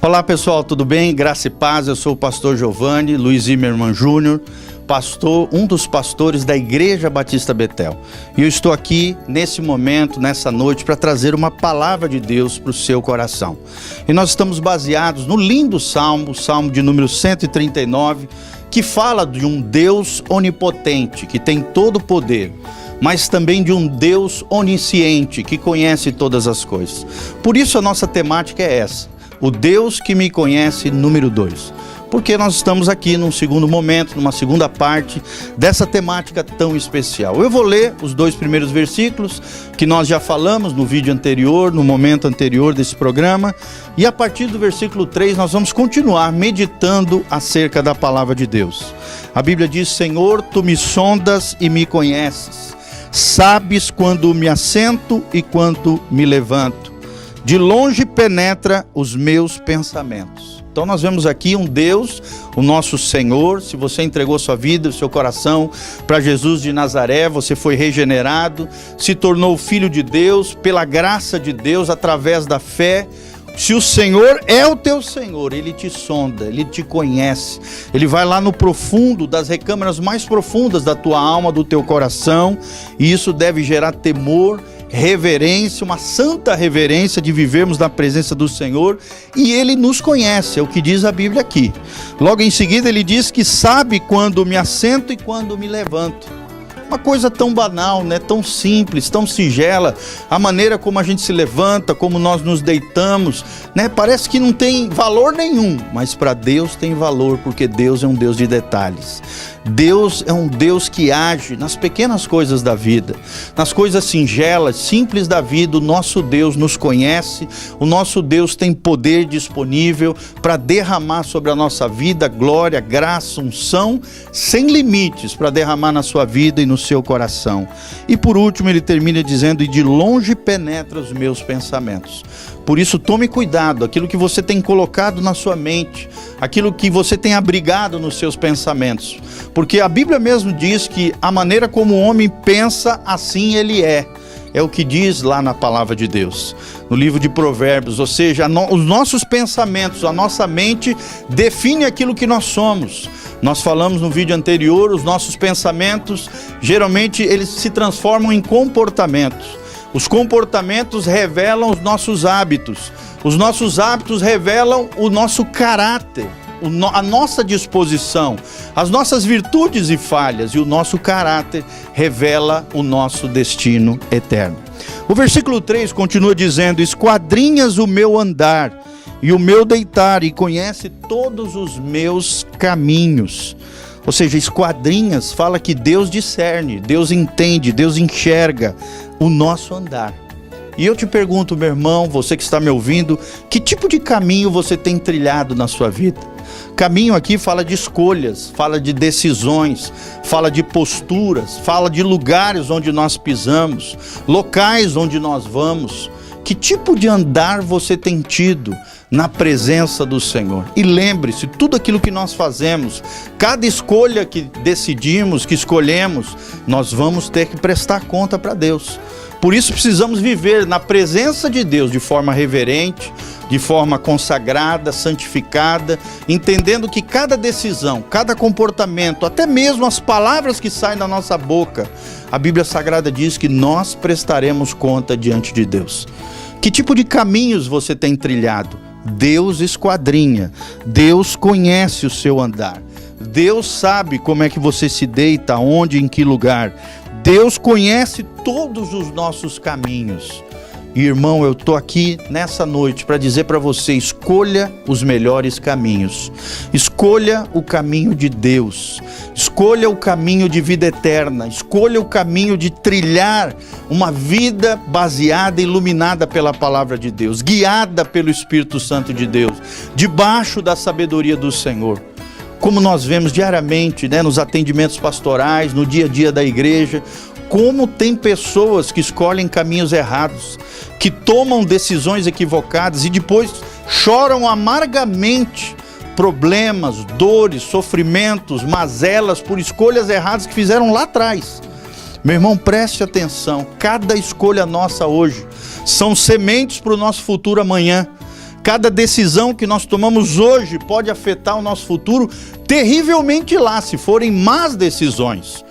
Olá pessoal, tudo bem? Graça e paz, eu sou o pastor Giovanni Luiz Zimmermann Júnior, um dos pastores da Igreja Batista Betel. E eu estou aqui nesse momento, nessa noite, para trazer uma palavra de Deus para o seu coração. E nós estamos baseados no lindo Salmo, o Salmo de número 139, que fala de um Deus onipotente, que tem todo o poder, mas também de um Deus onisciente, que conhece todas as coisas. Por isso a nossa temática é essa. O Deus que me conhece, número 2. Porque nós estamos aqui num segundo momento, numa segunda parte dessa temática tão especial. Eu vou ler os 2 primeiros versículos que nós já falamos no vídeo anterior, no momento anterior desse programa. E a partir do versículo 3 nós vamos continuar meditando acerca da palavra de Deus. A Bíblia diz: Senhor, tu me sondas e me conheces. Sabes quando me assento e quando me levanto. De longe penetra os meus pensamentos. Então nós vemos aqui um Deus, o nosso Senhor. Se você entregou sua vida, o seu coração para Jesus de Nazaré, você foi regenerado, se tornou filho de Deus, pela graça de Deus, através da fé. Se o Senhor é o teu Senhor, Ele te sonda, Ele te conhece. Ele vai lá no profundo, das recâmaras mais profundas da tua alma, do teu coração. E isso deve gerar temor, reverência, uma santa reverência de vivermos na presença do Senhor. E Ele nos conhece, é o que diz a Bíblia aqui. Logo em seguida Ele diz que sabe quando me assento e quando me levanto. Uma coisa tão banal, né? Tão simples, tão singela, a maneira como a gente se levanta, como nós nos deitamos, né? Parece que não tem valor nenhum, mas para Deus tem valor, porque Deus é um Deus de detalhes. Deus é um Deus que age nas pequenas coisas da vida, nas coisas singelas, simples da vida. O nosso Deus nos conhece, o nosso Deus tem poder disponível para derramar sobre a nossa vida glória, graça, unção, sem limites, para derramar na sua vida e no seu coração. E por último ele termina dizendo: e de longe penetra os meus pensamentos. Por isso tome cuidado, aquilo que você tem colocado na sua mente, aquilo que você tem abrigado nos seus pensamentos, porque a Bíblia mesmo diz que a maneira como o homem pensa, assim ele é. É o que diz lá na palavra de Deus, no livro de Provérbios. Ou seja, os nossos pensamentos, a nossa mente define aquilo que nós somos. Nós falamos no vídeo anterior, os nossos pensamentos, geralmente eles se transformam em comportamentos. Os comportamentos revelam os nossos hábitos. Os nossos hábitos revelam o nosso caráter, a nossa disposição, as nossas virtudes e falhas. E o nosso caráter revela o nosso destino eterno. O versículo 3 continua dizendo: esquadrinhas o meu andar e o meu deitar, e conhece todos os meus caminhos. Ou seja, esquadrinhas fala que Deus discerne, Deus entende, Deus enxerga o nosso andar. E eu te pergunto, meu irmão, você que está me ouvindo, que tipo de caminho você tem trilhado na sua vida? Caminho aqui fala de escolhas, fala de decisões, fala de posturas, fala de lugares onde nós pisamos, locais onde nós vamos. Que tipo de andar você tem tido na presença do Senhor? E lembre-se, tudo aquilo que nós fazemos, cada escolha que decidimos, que escolhemos, nós vamos ter que prestar conta para Deus. Por isso precisamos viver na presença de Deus de forma reverente, de forma consagrada, santificada, entendendo que cada decisão, cada comportamento, até mesmo as palavras que saem da nossa boca, a Bíblia Sagrada diz que nós prestaremos conta diante de Deus. Que tipo de caminhos você tem trilhado? Deus esquadrinha, Deus conhece o seu andar, Deus sabe como é que você se deita, onde, em que lugar. Deus conhece todos os nossos caminhos. E, irmão, eu estou aqui nessa noite para dizer para você: escolha os melhores caminhos. Escolha o caminho de Deus. Escolha o caminho de vida eterna. Escolha o caminho de trilhar uma vida baseada, iluminada pela palavra de Deus, guiada pelo Espírito Santo de Deus, debaixo da sabedoria do Senhor. Como nós vemos diariamente, né, nos atendimentos pastorais, no dia a dia da igreja, como tem pessoas que escolhem caminhos errados, que tomam decisões equivocadas e depois choram amargamente problemas, dores, sofrimentos, mazelas por escolhas erradas que fizeram lá atrás. Meu irmão, preste atenção, cada escolha nossa hoje são sementes para o nosso futuro amanhã. Cada decisão que nós tomamos hoje pode afetar o nosso futuro terrivelmente lá, se forem más decisões.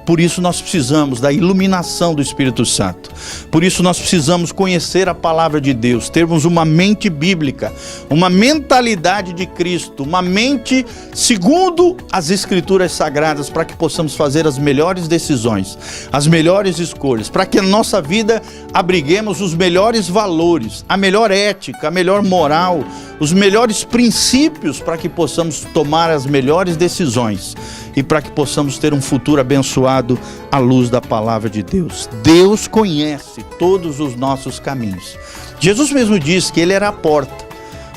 Por isso nós precisamos da iluminação do Espírito Santo. Por isso nós precisamos conhecer a palavra de Deus, termos uma mente bíblica, uma mentalidade de Cristo, uma mente segundo as Escrituras Sagradas, para que possamos fazer as melhores decisões, as melhores escolhas, para que na nossa vida abriguemos os melhores valores, a melhor ética, a melhor moral, os melhores princípios, para que possamos tomar as melhores decisões e para que possamos ter um futuro abençoado à luz da palavra de Deus. Deus conhece todos os nossos caminhos. Jesus mesmo disse que Ele era a porta,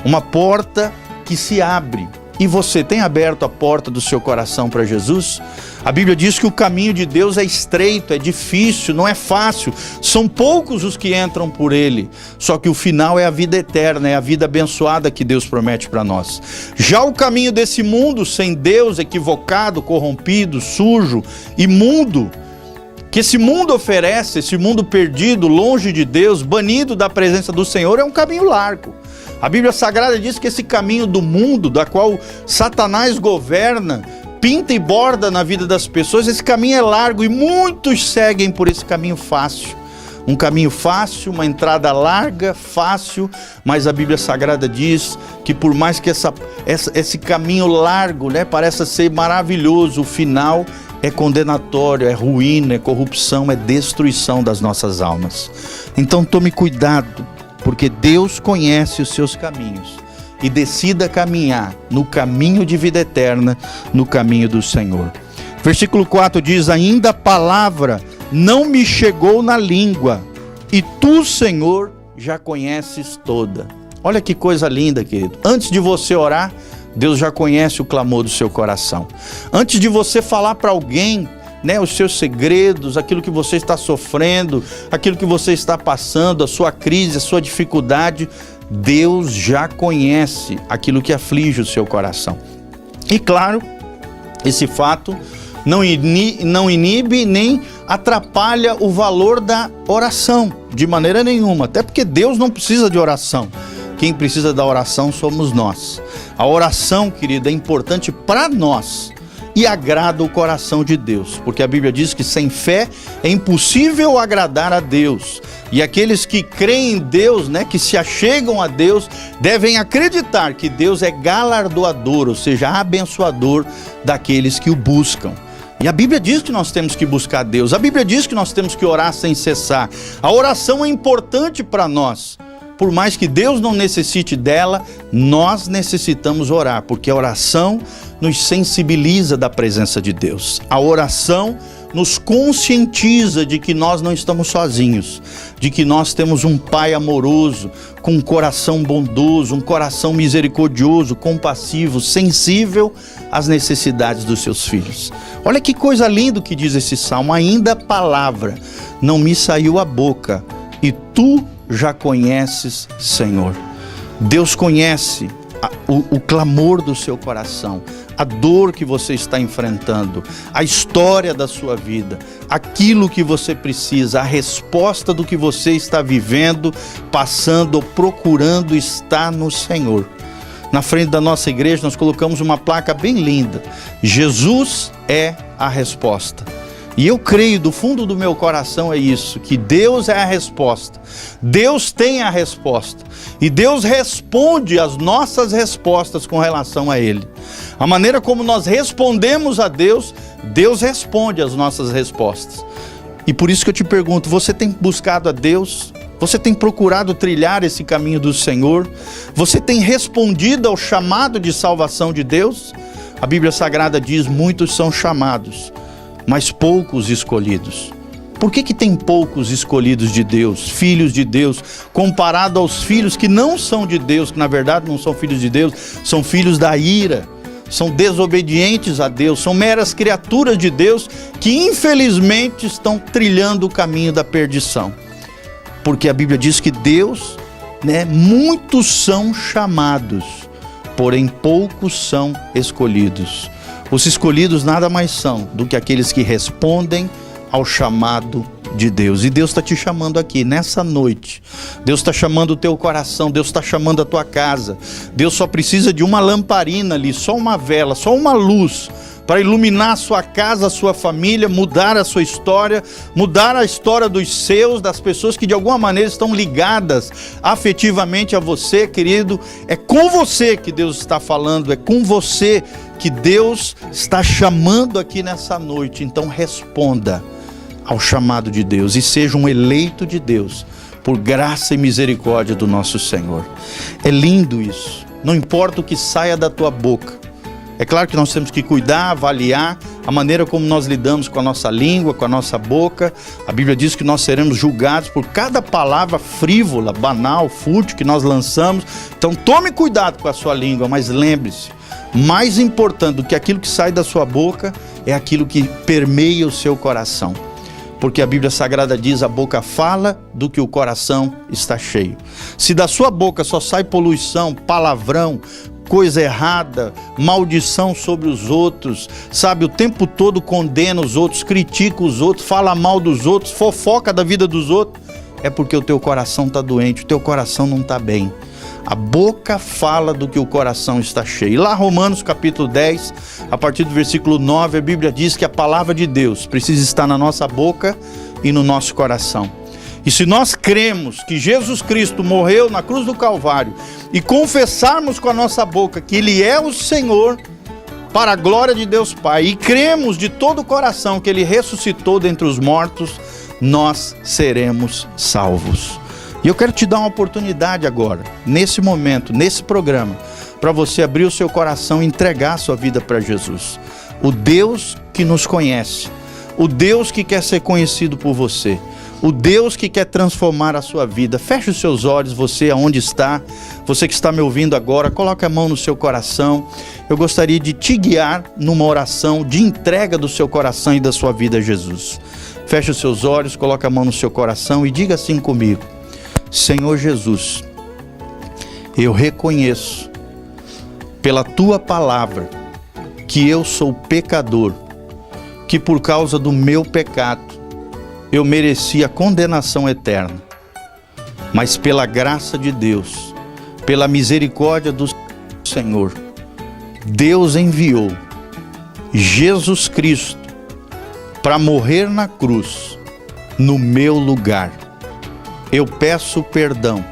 uma porta que se abre. E você tem aberto a porta do seu coração para Jesus? A Bíblia diz que o caminho de Deus é estreito, é difícil, não é fácil. São poucos os que entram por ele. Só que o final é a vida eterna, é a vida abençoada que Deus promete para nós. Já o caminho desse mundo sem Deus, equivocado, corrompido, sujo, imundo, que esse mundo oferece, esse mundo perdido, longe de Deus, banido da presença do Senhor, é um caminho largo. A Bíblia Sagrada diz que esse caminho do mundo, da qual Satanás governa, pinta e borda na vida das pessoas, esse caminho é largo e muitos seguem por esse caminho fácil. Um caminho fácil, uma entrada larga, fácil, mas a Bíblia Sagrada diz que por mais que esse caminho largo, pareça ser maravilhoso, o final é condenatório, é ruína, é corrupção, é destruição das nossas almas. Então tome cuidado, porque Deus conhece os seus caminhos e decida caminhar no caminho de vida eterna, no caminho do Senhor. Versículo 4 diz: ainda a palavra não me chegou na língua, e tu, Senhor, já conheces toda. Olha que coisa linda, querido. Antes de você orar, Deus já conhece o clamor do seu coração. Antes de você falar para alguém, os seus segredos, aquilo que você está sofrendo, aquilo que você está passando, a sua crise, a sua dificuldade, Deus já conhece aquilo que aflige o seu coração. E claro, esse fato não inibe nem atrapalha o valor da oração, de maneira nenhuma, até porque Deus não precisa de oração. Quem precisa da oração somos nós. A oração, querida, é importante para nós e agrada o coração de Deus, porque a Bíblia diz que sem fé é impossível agradar a Deus. E aqueles que creem em Deus, que se achegam a Deus, devem acreditar que Deus é galardoador, ou seja, abençoador daqueles que o buscam. E a Bíblia diz que nós temos que buscar Deus, a Bíblia diz que nós temos que orar sem cessar. A oração é importante para nós. Por mais que Deus não necessite dela, nós necessitamos orar, porque a oração nos sensibiliza da presença de Deus. A oração nos conscientiza de que nós não estamos sozinhos, de que nós temos um Pai amoroso, com um coração bondoso, um coração misericordioso, compassivo, sensível às necessidades dos seus filhos. Olha que coisa linda que diz esse salmo: ainda a palavra não me saiu à boca, e tu já conheces, Senhor. Deus conhece o clamor do seu coração, a dor que você está enfrentando, a história da sua vida, aquilo que você precisa, a resposta do que você está vivendo, passando ou procurando está no Senhor. Na frente da nossa igreja nós colocamos uma placa bem linda: Jesus é a resposta. E eu creio do fundo do meu coração isso, que Deus é a resposta. Deus tem a resposta. E Deus responde as nossas respostas com relação a Ele. A maneira como nós respondemos a Deus, Deus responde as nossas respostas. E por isso que eu te pergunto, você tem buscado a Deus? Você tem procurado trilhar esse caminho do Senhor? Você tem respondido ao chamado de salvação de Deus? A Bíblia Sagrada diz: muitos são chamados, mas poucos escolhidos. Por que tem poucos escolhidos de Deus, filhos de Deus, comparado aos filhos que não são de Deus, que na verdade não são filhos de Deus, são filhos da ira, são desobedientes a Deus, são meras criaturas de Deus que infelizmente estão trilhando o caminho da perdição? Porque a Bíblia diz que Deus, muitos são chamados, porém poucos são escolhidos. Os escolhidos nada mais são do que aqueles que respondem ao chamado de Deus. E Deus está te chamando aqui, nessa noite. Deus está chamando o teu coração, Deus está chamando a tua casa. Deus só precisa de uma lamparina ali, só uma vela, só uma luz, para iluminar a sua casa, a sua família, mudar a sua história, mudar a história dos seus, das pessoas que de alguma maneira estão ligadas afetivamente a você, querido. É com você que Deus está falando, é com você que Deus está chamando aqui nessa noite. Então responda ao chamado de Deus e seja um eleito de Deus, por graça e misericórdia do nosso Senhor. É lindo isso, não importa o que saia da tua boca. É claro que nós temos que cuidar, avaliar a maneira como nós lidamos com a nossa língua, com a nossa boca. A Bíblia diz que nós seremos julgados por cada palavra frívola, banal, fútil que nós lançamos. Então tome cuidado com a sua língua, mas lembre-se, mais importante do que aquilo que sai da sua boca é aquilo que permeia o seu coração. Porque a Bíblia Sagrada diz: a boca fala do que o coração está cheio. Se da sua boca só sai poluição, palavrão, coisa errada, maldição sobre os outros, sabe, o tempo todo condena os outros, critica os outros, fala mal dos outros, fofoca da vida dos outros, é porque o teu coração está doente, o teu coração não está bem. A boca fala do que o coração está cheio. E lá Romanos capítulo 10, a partir do versículo 9, a Bíblia diz que a palavra de Deus precisa estar na nossa boca e no nosso coração. E se nós cremos que Jesus Cristo morreu na cruz do Calvário e confessarmos com a nossa boca que Ele é o Senhor, para a glória de Deus Pai, e cremos de todo o coração que Ele ressuscitou dentre os mortos, nós seremos salvos. E eu quero te dar uma oportunidade agora, nesse momento, nesse programa, para você abrir o seu coração e entregar a sua vida para Jesus. O Deus que nos conhece, o Deus que quer ser conhecido por você, o Deus que quer transformar a sua vida. Feche os seus olhos, você aonde está, você que está me ouvindo agora, coloque a mão no seu coração. Eu gostaria de te guiar numa oração de entrega do seu coração e da sua vida a Jesus. Feche os seus olhos, coloque a mão no seu coração e diga assim comigo: Senhor Jesus, eu reconheço pela Tua palavra que eu sou pecador, que por causa do meu pecado eu mereci a condenação eterna, mas pela graça de Deus, pela misericórdia do Senhor, Deus enviou Jesus Cristo para morrer na cruz no meu lugar. Eu peço perdão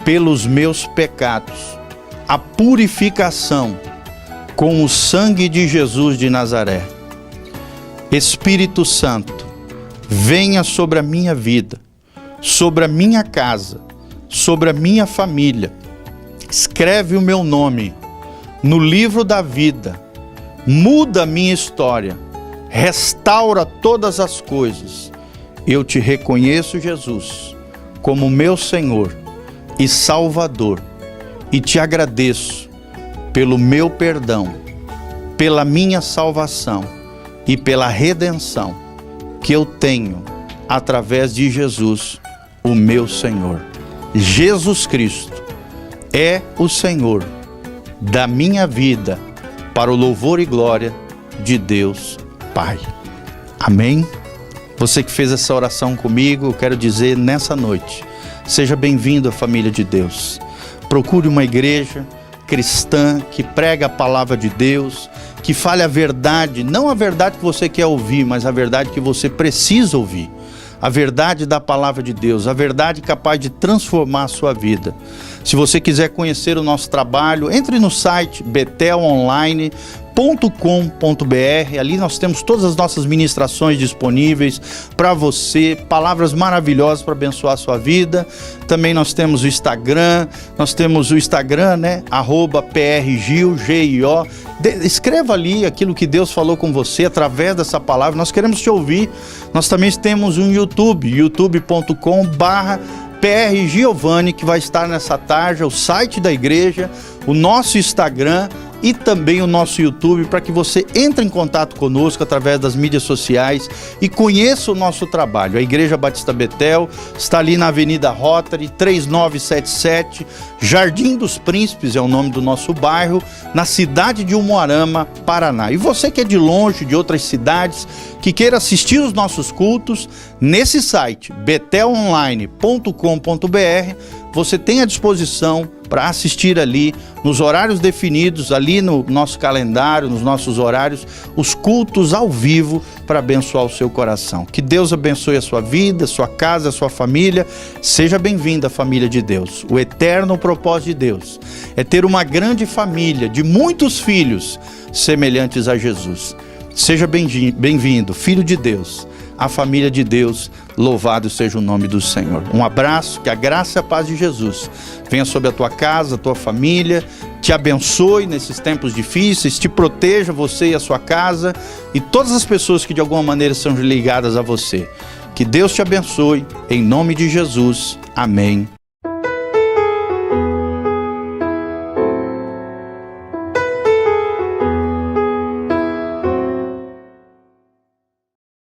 pelos meus pecados, a purificação com o sangue de Jesus de Nazaré. Espírito Santo, venha sobre a minha vida, sobre a minha casa, sobre a minha família. Escreve o meu nome no livro da vida, muda a minha história, restaura todas as coisas. Eu te reconheço, Jesus, como meu Senhor e Salvador, e te agradeço pelo meu perdão, pela minha salvação e pela redenção que eu tenho através de Jesus, o meu Senhor. Jesus Cristo é o Senhor da minha vida, para o louvor e glória de Deus Pai. Amém? Você que fez essa oração comigo, eu quero dizer nessa noite, seja bem-vindo à família de Deus. Procure uma igreja cristã que prega a palavra de Deus, que fale a verdade, não a verdade que você quer ouvir, mas a verdade que você precisa ouvir. A verdade da palavra de Deus, a verdade capaz de transformar a sua vida. Se você quiser conhecer o nosso trabalho, entre no site betelonline.com.br. Ali nós temos todas as nossas ministrações disponíveis para você, palavras maravilhosas para abençoar a sua vida. Também nós temos o Instagram, né? @PRGio. Escreva ali aquilo que Deus falou com você através dessa palavra. Nós queremos te ouvir. Nós também temos um YouTube, youtube.com/PRGiovanni, que vai estar nessa tarde, o site da igreja, o nosso Instagram e também o nosso YouTube, para que você entre em contato conosco através das mídias sociais e conheça o nosso trabalho. A Igreja Batista Betel está ali na Avenida Rotary, 3977, Jardim dos Príncipes é o nome do nosso bairro, na cidade de Umuarama, Paraná. E você que é de longe, de outras cidades, que queira assistir os nossos cultos, nesse site betelonline.com.br, você tem à disposição para assistir ali, nos horários definidos, ali no nosso calendário, nos nossos horários, os cultos ao vivo para abençoar o seu coração. Que Deus abençoe a sua vida, a sua casa, a sua família. Seja bem-vindo à família de Deus. O eterno propósito de Deus é ter uma grande família de muitos filhos semelhantes a Jesus. Seja bem-vindo, filho de Deus, a família de Deus, louvado seja o nome do Senhor. Um abraço, que a graça e a paz de Jesus venha sobre a tua casa, a tua família, te abençoe nesses tempos difíceis, te proteja você e a sua casa e todas as pessoas que de alguma maneira são ligadas a você. Que Deus te abençoe, em nome de Jesus. Amém.